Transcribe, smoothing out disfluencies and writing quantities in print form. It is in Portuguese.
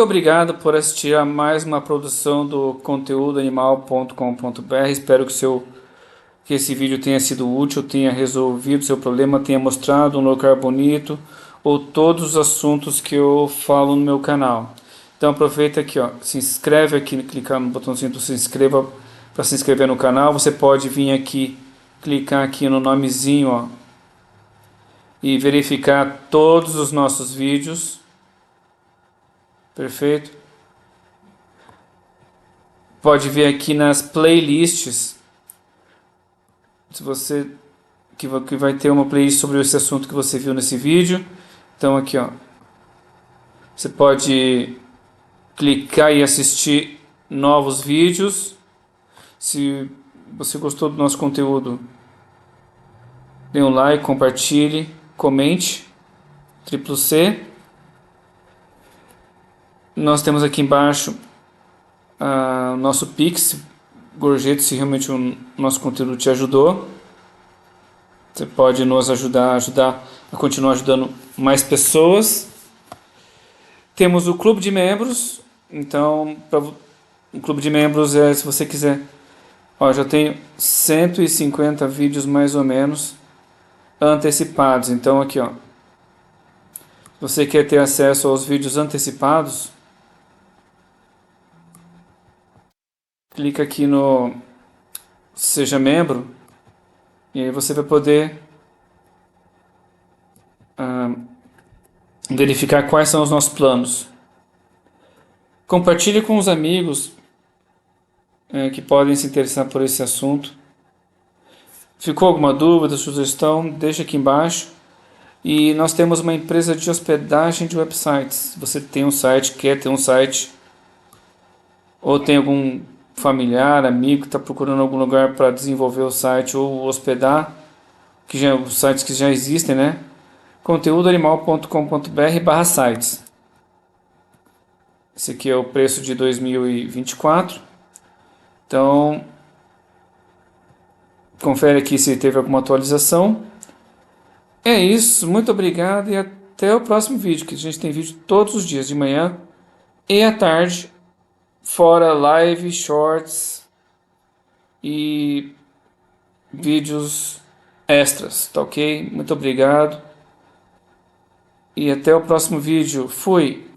obrigado por assistir a mais uma produção do conteúdoanimal.com.br. Espero que esse vídeo tenha sido útil, tenha resolvido seu problema, tenha mostrado um lugar bonito ou todos os assuntos que eu falo no meu canal. Então aproveita aqui, ó, se inscreve aqui, clicar no botãozinho do se inscreva para se inscrever no canal. Você pode vir aqui, clicar aqui no nomezinho, ó, e verificar todos os nossos vídeos. Perfeito. Pode vir aqui nas playlists. Se você que vai ter uma playlist sobre esse assunto que você viu nesse vídeo. Então aqui, ó, você pode clicar e assistir novos vídeos. Se você gostou do nosso conteúdo, dê um like, compartilhe, comente, C. Nós temos aqui embaixo o nosso Pix, gorjeta, se realmente o nosso conteúdo te ajudou. Você pode nos ajudar a continuar ajudando mais pessoas. Temos o clube de membros. Então, o clube de membros se você quiser. Ó, já tenho 150 vídeos mais ou menos antecipados. Então aqui, ó, se você quer ter acesso aos vídeos antecipados, clica aqui no Seja Membro e aí você vai poder verificar quais são os nossos planos. Compartilhe com os amigos que podem se interessar por esse assunto. Ficou alguma dúvida, sugestão? Deixa aqui embaixo. E nós temos uma empresa de hospedagem de websites. Você tem um site, quer ter um site, ou tem algum familiar, amigo que está procurando algum lugar para desenvolver o site ou hospedar, os sites que já existem, né? conteúdoanimal.com.br/sites. Esse aqui é o preço de 2024. Então, confere aqui se teve alguma atualização. É isso, muito obrigado e até o próximo vídeo, que a gente tem vídeo todos os dias, de manhã e à tarde, fora live, shorts e vídeos extras, tá ok? Muito obrigado e até o próximo vídeo. Fui!